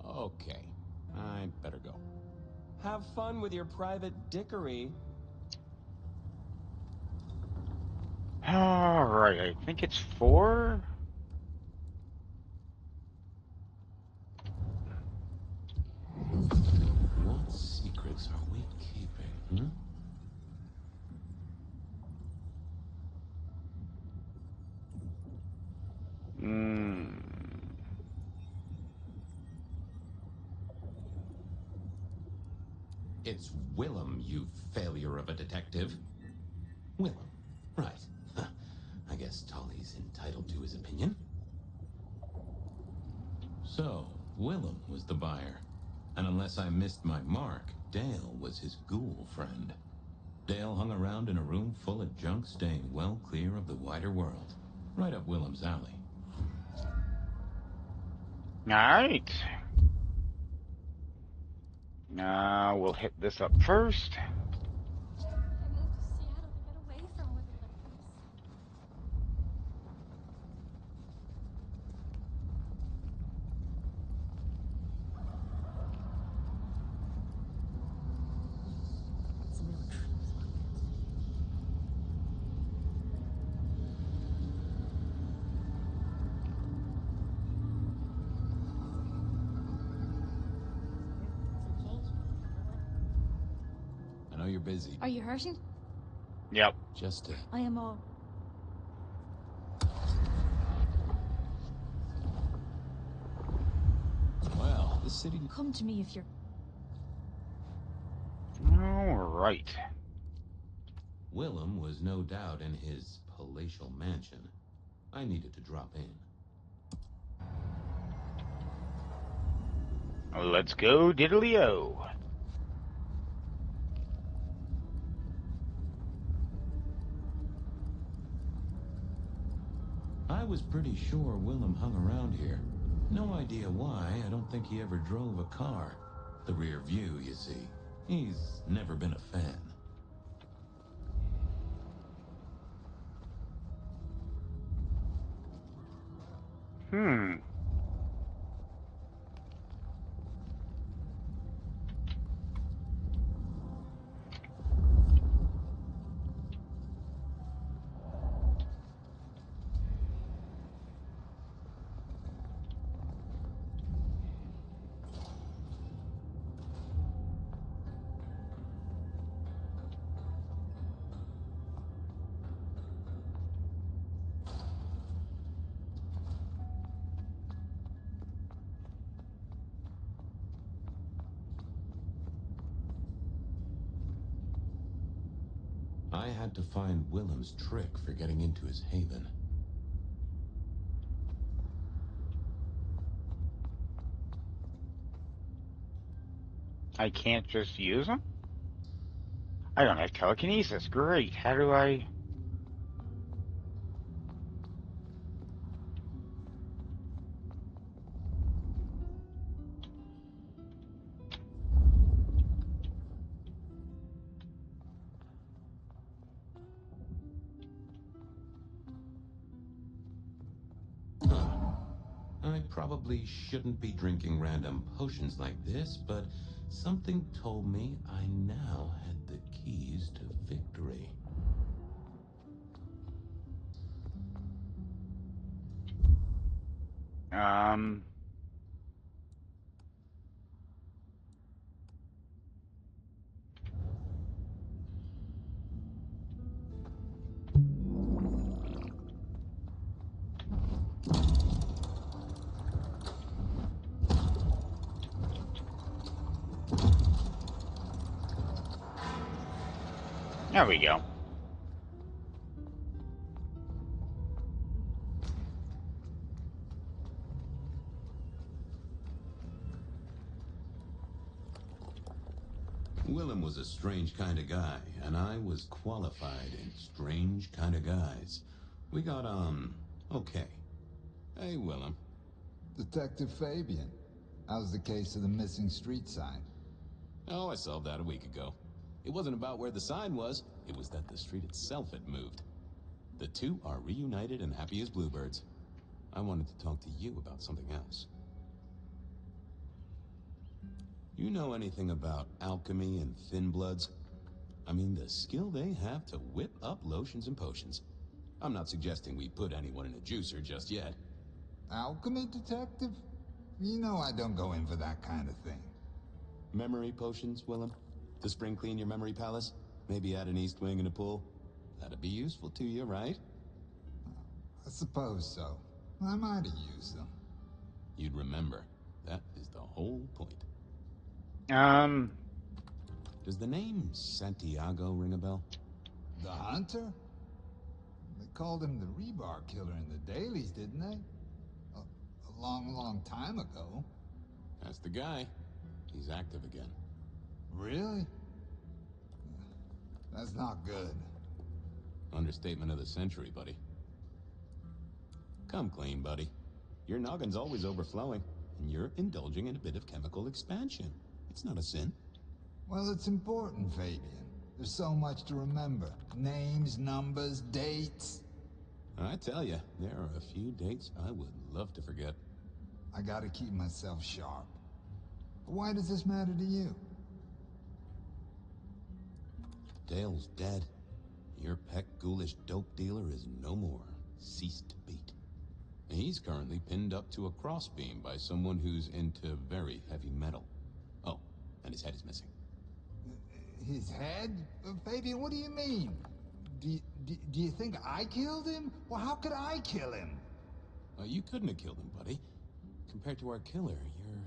Okay, I better go. Have fun with your private dickery. Alright, I think it's 4. What secrets are we keeping, It's Willem, you failure of a detective. Willem, right. I guess Tolly's entitled to his opinion. So, Willem was the buyer. And unless I missed my mark, Dale was his ghoul friend. Dale hung around in a room full of junk, staying well clear of the wider world. Right up Willem's alley. Alright. Now we'll hit this up first. I moved to Seattle to get away from living like this. Some real truth like that. Some change. I know you're busy. Are you hurting? Yep. Just I am all. Well, the city... Come to me if you're... Alright. Willem was no doubt in his palatial mansion. I needed to drop in. Let's go diddly-o. I was pretty sure Willem hung around here. No idea why. I don't think he ever drove a car. The rear view, you see. He's never been a fan. I had to find Willem's trick for getting into his haven. I can't just use them? I don't have telekinesis. Great. How do I... I probably shouldn't be drinking random potions like this, but something told me I now had the keys to victory. There we go. Willem was a strange kind of guy, and I was qualified in strange kind of guys. We got on okay. Hey, Willem. Detective Fabian. How's the case of the missing street sign? Oh, I solved that a week ago. It wasn't about where the sign was, it was that the street itself had moved. The two are reunited and happy as bluebirds. I wanted to talk to you about something else. You know anything about alchemy and thin bloods? I mean, the skill they have to whip up lotions and potions. I'm not suggesting we put anyone in a juicer just yet. Alchemy detective? You know I don't go in for that kind of thing. Memory potions, Willem? To spring clean your memory palace? Maybe add an east wing and a pool? That'd be useful to you, right? I suppose so. I might have used them. You'd remember. That is the whole point. Does the name Santiago ring a bell? The hunter? They called him the rebar killer in the dailies, didn't they? A long, long time ago. That's the guy. He's active again. Really? That's not good. Understatement of the century, buddy. Come clean, buddy. Your noggin's always overflowing, and you're indulging in a bit of chemical expansion. It's not a sin. Well, it's important, Fabian. There's so much to remember. Names, numbers, dates. I tell you, there are a few dates I would love to forget. I gotta keep myself sharp. Why does this matter to you? Dale's dead. Your peck ghoulish dope dealer is no more. Ceased to beat. He's currently pinned up to a crossbeam by someone who's into very heavy metal. Oh, and his head is missing. His head? Fabian, what do you mean? Do you think I killed him? Well, how could I kill him? You couldn't have killed him, buddy. Compared to our killer, you're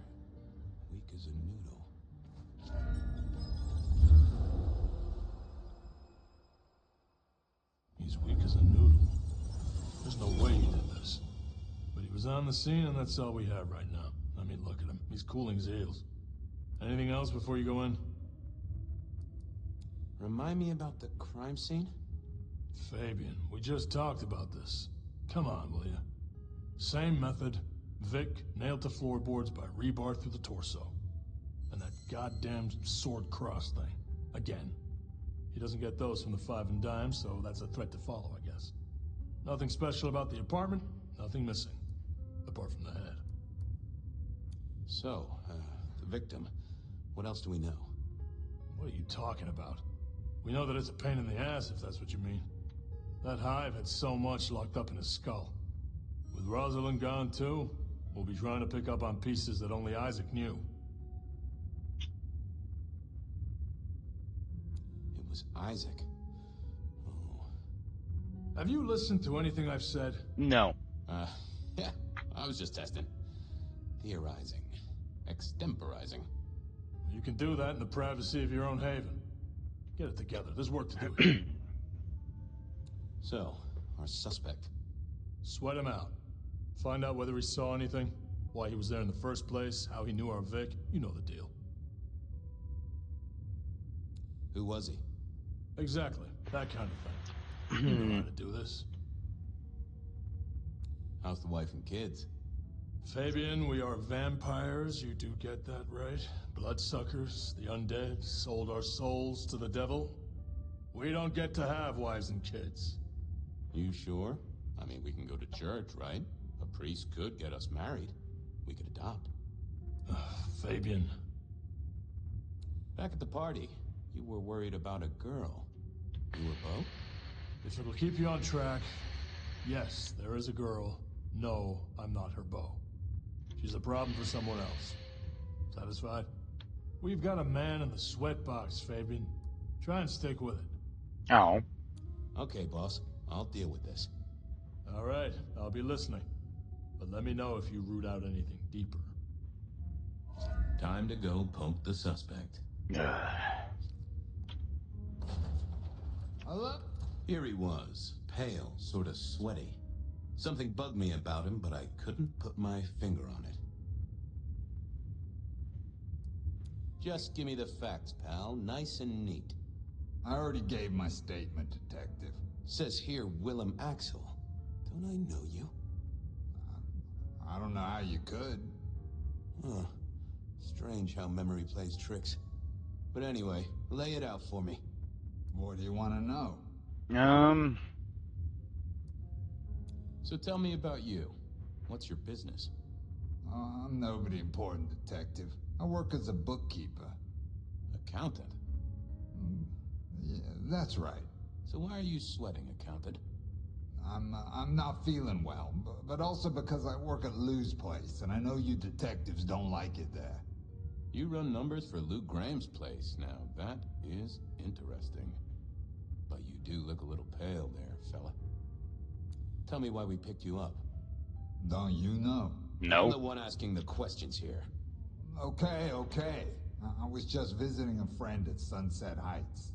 weak as a noodle. He's weak as a noodle. There's no way he did this. But he was on the scene, and that's all we have right now. I mean, look at him. He's cooling his heels. Anything else before you go in? Remind me about the crime scene? Fabian, we just talked about this. Come on, will you? Same method. Vic nailed to floorboards by rebar through the torso. And that goddamn sword cross thing. Again. He doesn't get those from the five and dime, so that's a threat to follow, I guess. Nothing special about the apartment, nothing missing. Apart from the head. So, the victim. What else do we know? What are you talking about? We know that it's a pain in the ass, if that's what you mean. That hive had so much locked up in his skull. With Rosalind gone too, we'll be trying to pick up on pieces that only Isaac knew. It was Isaac. Oh. Have you listened to anything I've said? No. Yeah, I was just testing. Theorizing. Extemporizing. You can do that in the privacy of your own haven. Get it together. There's work to do here. So, our suspect. Sweat him out. Find out whether he saw anything, why he was there in the first place, how he knew our Vic. You know the deal. Who was he? Exactly. That kind of thing. You know how to do this. How's the wife and kids? Fabian, we are vampires, you do get that right. Bloodsuckers, the undead, sold our souls to the devil. We don't get to have wives and kids. You sure? I mean, we can go to church, right? A priest could get us married. We could adopt. Fabian. Back at the party, you were worried about a girl. You were Beau? If it'll keep you on track, yes, there is a girl. No, I'm not her beau. She's a problem for someone else. Satisfied? We've got a man in the sweatbox, Fabian. Try and stick with it. Oh. Okay, boss. I'll deal with this. All right, I'll be listening. But let me know if you root out anything deeper. Time to go poke the suspect. Hello? Here he was, pale, sort of sweaty. Something bugged me about him, but I couldn't put my finger on it. Just give me the facts, pal. Nice and neat. I already gave my statement, Detective. Says here Willem Axel. Don't I know you? I don't know how you could. Huh. Strange how memory plays tricks. But anyway, lay it out for me. What do you want to know? So tell me about you. What's your business? I'm nobody important, detective. I work as a bookkeeper. Accountant? Yeah, that's right. So why are you sweating, accountant? I'm not feeling well, but also because I work at Lou's place, and I know you detectives don't like it there. You run numbers for Lou Graham's place. Now, that is interesting. But you do look a little pale there, fella. Tell me why we picked you up. Don't you know? No. I'm the one asking the questions here. Okay. I was just visiting a friend at Sunset Heights.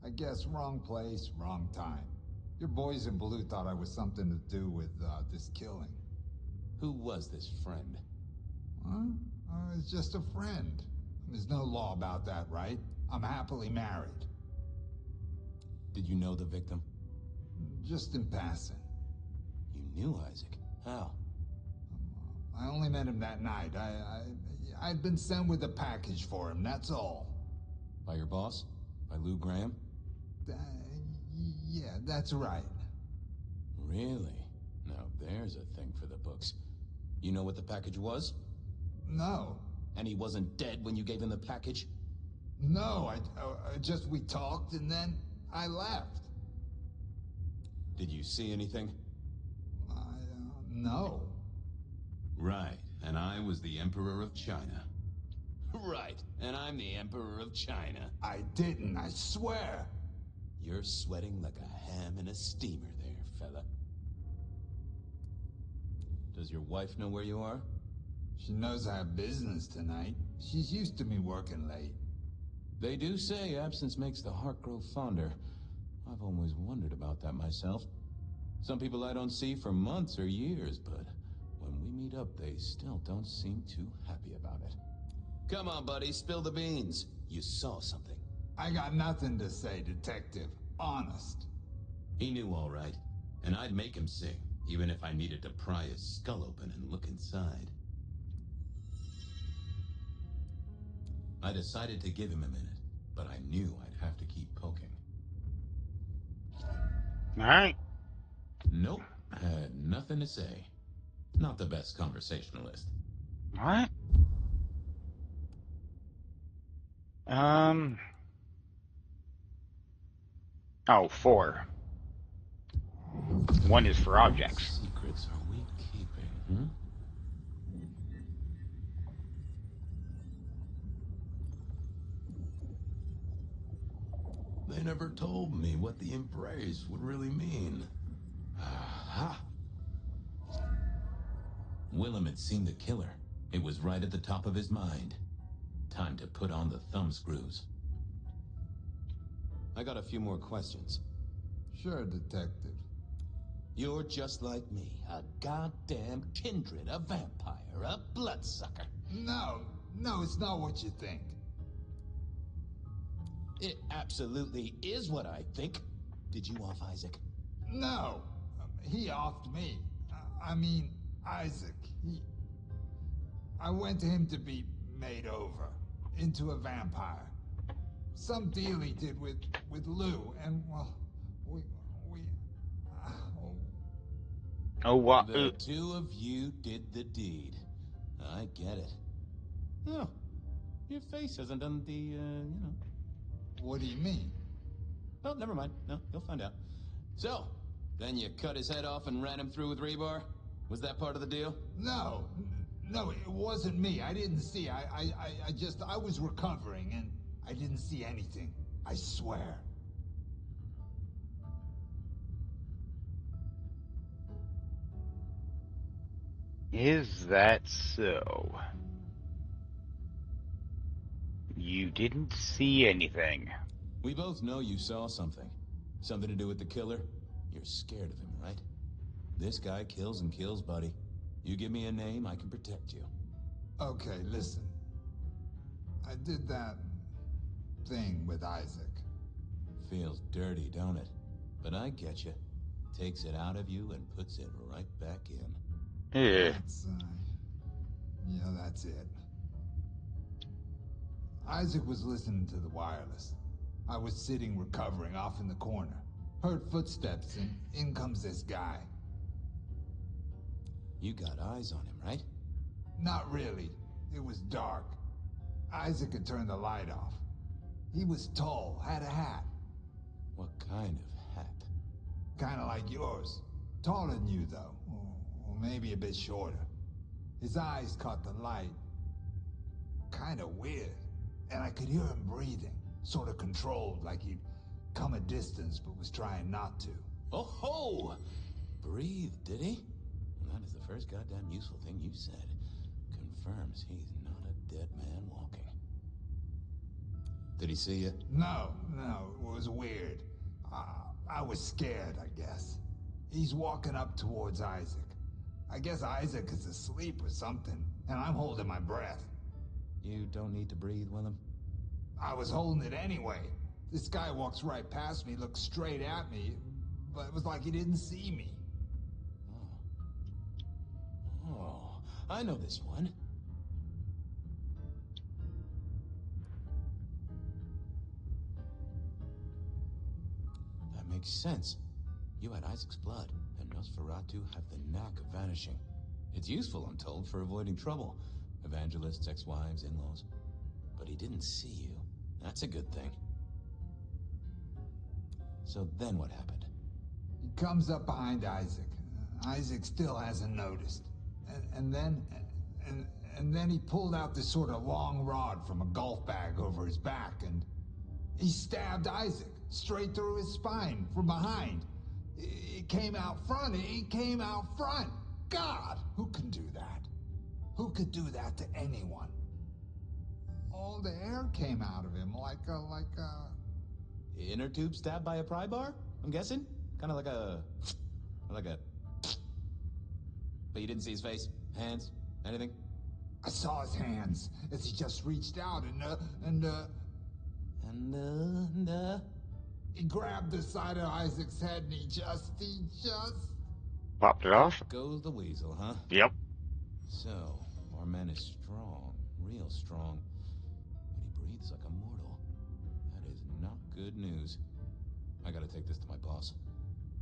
I guess wrong place, wrong time. Your boys in blue thought I was something to do with this killing. Who was this friend? Huh? It's just a friend. There's no law about that, right? I'm happily married. Did you know the victim? Just in passing. You knew Isaac. How? I only met him that night. I'd been sent with a package for him, that's all. By your boss? By Lou Graham? Yeah, that's right. Really? Now there's a thing for the books. You know what the package was? No. And he wasn't dead when you gave him the package? No, we talked and then I left. Did you see anything? No. Right, and I was the Emperor of China. Right, and I'm the Emperor of China. I didn't, I swear. You're sweating like a ham in a steamer there, fella. Does your wife know where you are? She knows I have business tonight. She's used to me working late. They do say absence makes the heart grow fonder. I've always wondered about that myself. Some people I don't see for months or years, but when we meet up, they still don't seem too happy about it. Come on, buddy, spill the beans. You saw something. I got nothing to say, detective. Honest. He knew all right, and I'd make him sing, even if I needed to pry his skull open and look inside. I decided to give him a minute, but I knew I'd have to keep poking. All right. Nope, had nothing to say. Not the best conversationalist. What? Oh, 4. 1 is for objects. What secrets are we keeping, hmm? They never told me what the embrace would really mean. Aha! Willem had seen the killer. It was right at the top of his mind. Time to put on the thumbscrews. I got a few more questions. Sure, detective. You're just like me, a goddamn kindred, a vampire, a bloodsucker. No, it's not what you think. It absolutely is what I think. Did you off Isaac? No, he offed me. I mean, Isaac. I went to him to be made over into a vampire. Some deal he did with Lou, and well, we. Oh, what? The two of you did the deed. I get it. Oh, your face hasn't done the, What do you mean? Oh, never mind. No, you'll find out. So, then you cut his head off and ran him through with rebar? Was that part of the deal? No, it wasn't me. I didn't see. I was recovering and I didn't see anything. I swear. Is that so? You didn't see anything. We both know you saw something. Something to do with the killer? You're scared of him, right? This guy kills and kills, buddy. You give me a name, I can protect you. Okay, listen. I did that thing with Isaac. Feels dirty, don't it? But I get you. Takes it out of you and puts it right back in. Yeah. That's it. Isaac was listening to the wireless. I was sitting recovering off in the corner. Heard footsteps and in comes this guy. You got eyes on him, right? Not really. It was dark. Isaac had turned the light off. He was tall, had a hat. What kind of hat? Kinda like yours. Taller than you, though. Or maybe a bit shorter. His eyes caught the light. Kinda weird. And I could hear him breathing. Sorta controlled, like he'd come a distance but was trying not to. Oh ho! Breathe, did he? Well, that is the first goddamn useful thing you said. Confirms he's not a dead man walking. Did he see you? No, it was weird. I was scared, I guess. He's walking up towards Isaac. I guess Isaac is asleep or something, and I'm holding my breath. You don't need to breathe, Willem? I was holding it anyway. This guy walks right past me, looks straight at me, but it was like he didn't see me. Oh, I know this one. That makes sense. You had Isaac's blood, and Nosferatu have the knack of vanishing. It's useful, I'm told, for avoiding trouble. Evangelists, ex-wives, in-laws. But he didn't see you. That's a good thing. So then what happened? He comes up behind Isaac. Isaac still hasn't noticed. And then he pulled out this sort of long rod from a golf bag over his back, and he stabbed Isaac straight through his spine from behind. It came out front. It came out front. God, who can do that? Who could do that to anyone? All the air came out of him like a... Inner tube stabbed by a pry bar? I'm guessing? Kind of like a... But you didn't see his face? Hands? Anything? I saw his hands as he just reached out and he grabbed the side of Isaac's head and he just... Popped it off? Goes the weasel, huh? Yep. So, our man is strong. Real strong. But he breathes like a mortal. That is not good news. I gotta take this to my boss.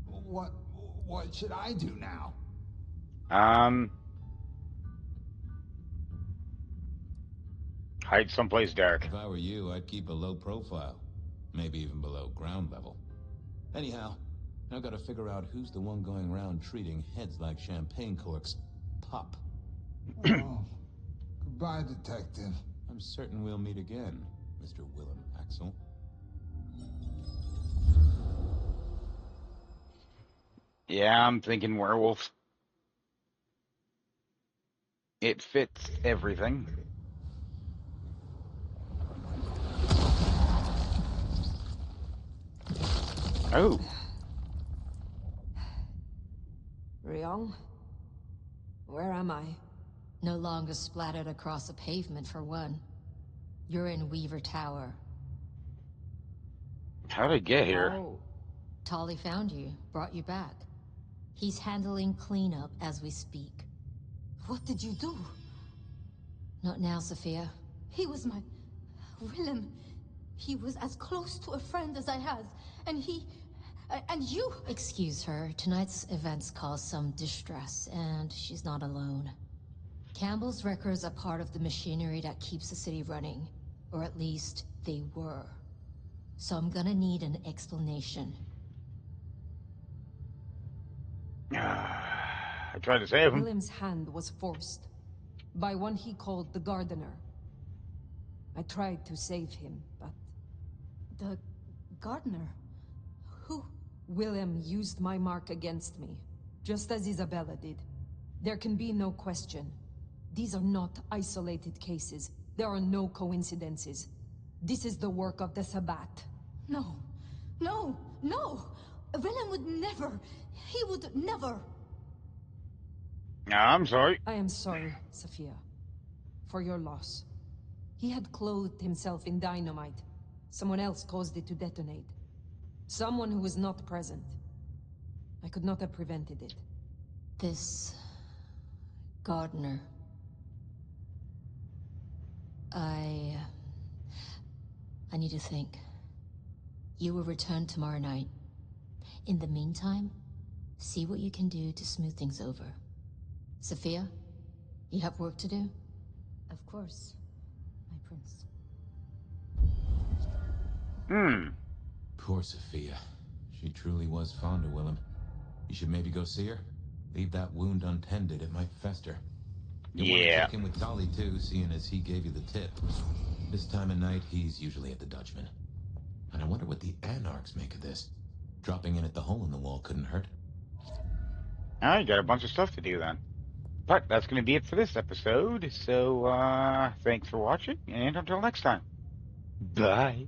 What should I do now? Hide someplace dark. If I were you, I'd keep a low profile. Maybe even below ground level. Anyhow, I've got to figure out who's the one going around treating heads like champagne corks. Pop. Oh, goodbye, Detective. I'm certain we'll meet again, Mr. Willem Axel. Yeah, I'm thinking werewolf. It fits everything. Oh. Ryong? Where am I? No longer splattered across a pavement, for one. You're in Weaver Tower. How'd I get here? Oh. Tolly found you, brought you back. He's handling cleanup as we speak. What did you do? Not now, Sophia. He was my... Willem. He was as close to a friend as I had. And he... and you... Excuse her. Tonight's events caused some distress, and she's not alone. Campbell's records are part of the machinery that keeps the city running. Or at least, they were. So I'm gonna need an explanation. I tried to save him. Willem's hand was forced. By one he called the Gardener. I tried to save him, but... The... Gardener? Who? Willem used my mark against me, just as Isabella did. There can be no question. These are not isolated cases. There are no coincidences. This is the work of the Sabbat. No. No. No! Willem would never... He would never... I'm sorry. I am sorry, Sophia. For your loss. He had clothed himself in dynamite. Someone else caused it to detonate. Someone who was not present. I could not have prevented it. This... Gardener. I I need to think. You will return tomorrow night. In the meantime, see what you can do to smooth things over. Sophia, you have work to do? Of course, my prince. Poor Sophia. She truly was fond of Willem. You should maybe go see her. Leave that wound untended, it might fester. You'll want to Yeah. check in with Dolly too, seeing as he gave you the tip. This time of night, he's usually at the Dutchman. And I wonder what the Anarchs make of this. Dropping in at the hole in the wall couldn't hurt. I got a bunch of stuff to do then. But that's going to be it for this episode. So, thanks for watching, and until next time. Bye.